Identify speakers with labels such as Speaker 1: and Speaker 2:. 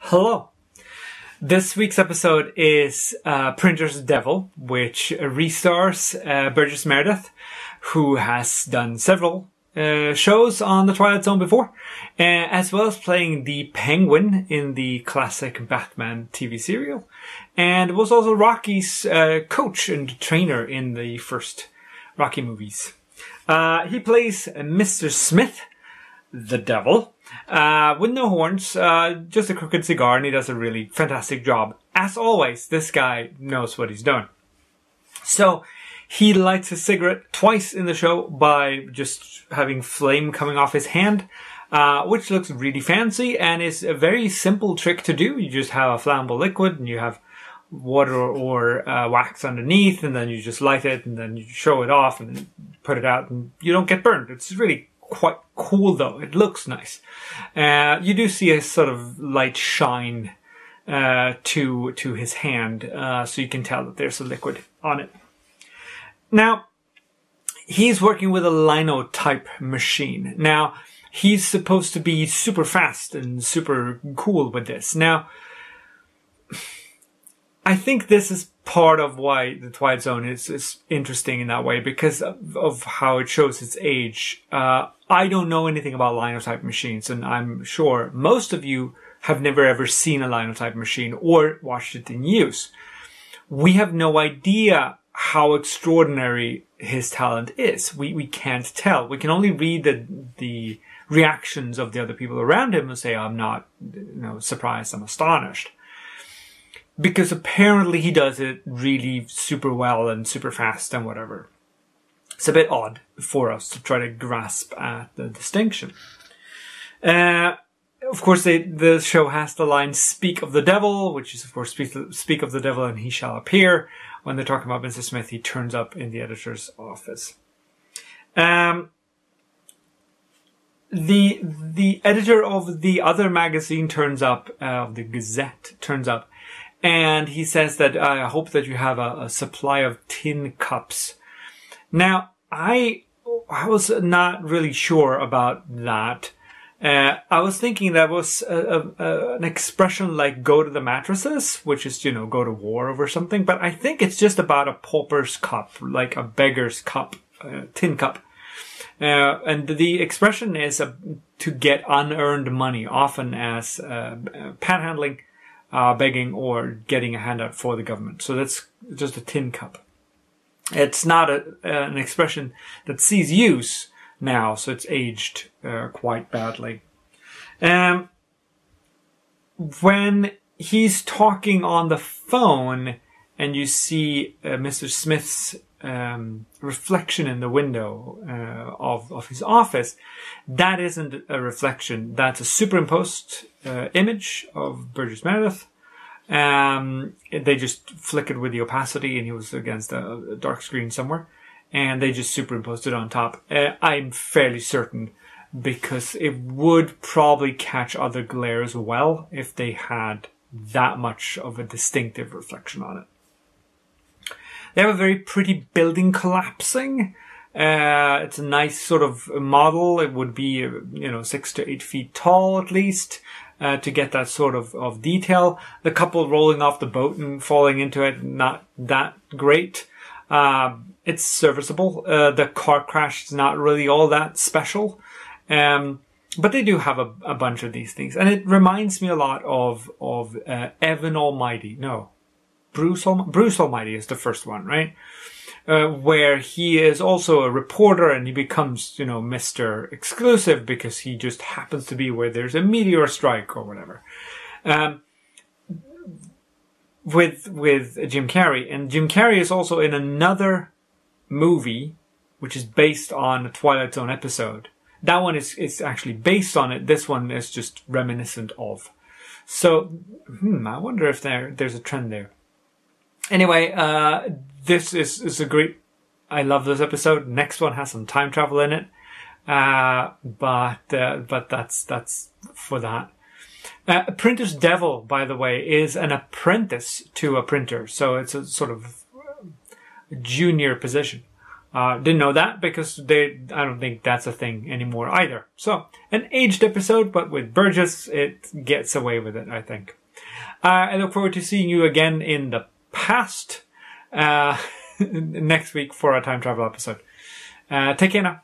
Speaker 1: Hello. This week's episode is Printer's Devil, which restars Burgess Meredith, who has done several shows on the Twilight Zone before, as well as playing the Penguin in the classic Batman TV serial, and was also Rocky's coach and trainer in the first Rocky movies. He plays Mr. Smith, the Devil, with no horns, just a crooked cigar, and he does a really fantastic job. As always, this guy knows what he's doing. So, he lights his cigarette twice in the show by just having flame coming off his hand, which looks really fancy and is a very simple trick to do. You just have a flammable liquid and you have water or wax underneath, and then you just light it and then you show it off and then put it out and you don't get burned. It's really quite cool though. It looks nice. You do see a sort of light shine to his hand, so you can tell that there's a liquid on it. Now, he's working with a linotype machine. Now, he's supposed to be super fast and super cool with this. Now, I think this is part of why the Twilight Zone is interesting in that way, because of how it shows its age. I don't know anything about linotype machines, and I'm sure most of you have never ever seen a linotype machine or watched it in use. We have no idea how extraordinary his talent is. We can't tell. We can only read the reactions of the other people around him and say, I'm not, surprised, I'm astonished. Because apparently he does it really super well and super fast and whatever. It's a bit odd for us to try to grasp at the distinction. Of course, the show has the line, "Speak of the devil," which is, of course, speak of the devil and he shall appear. When they're talking about Mr. Smith, he turns up in the editor's office. The editor of the other magazine turns up, the Gazette turns up, and he says that, I hope that you have a supply of tin cups. Now, I was not really sure about that. I was thinking that was an expression like "go to the mattresses," which is, go to war over something. But I think it's just about a pauper's cup, like a beggar's cup, tin cup. And the expression is to get unearned money, often as panhandling, begging, or getting a handout for the government. So that's just a tin cup. It's not an expression that sees use now, so it's aged quite badly. When he's talking on the phone and you see Mr. Smith's reflection in the window of his office, that isn't a reflection. That's a superimposed image of Burgess Meredith. They just flickered with the opacity and he was against a dark screen somewhere. And they just superimposed it on top. I'm fairly certain, because it would probably catch other glare as well if they had that much of a distinctive reflection on it. They have a very pretty building collapsing. It's a nice sort of model. It would be, 6 to 8 feet tall at least, to get that sort of detail. The couple rolling off the boat and falling into it, not that great. It's serviceable. The car crash is not really all that special. But they do have a bunch of these things. And it reminds me a lot of Evan Almighty. No. Bruce Almighty is the first one, right? Where he is also a reporter and he becomes, Mr. Exclusive because he just happens to be where there's a meteor strike or whatever. With Jim Carrey. And Jim Carrey is also in another movie which is based on a Twilight Zone episode. That one is actually based on it. This one is just reminiscent of. So, I wonder if there's a trend there. Anyway, this is a great... I love this episode. Next one has some time travel in it. But that's for that. Printer's Devil, by the way, is an apprentice to a printer. So it's a sort of junior position. Didn't know that because I don't think that's a thing anymore either. So, an aged episode, but with Burgess, it gets away with it, I think. I look forward to seeing you again in the past next week for a time travel episode. Take care now.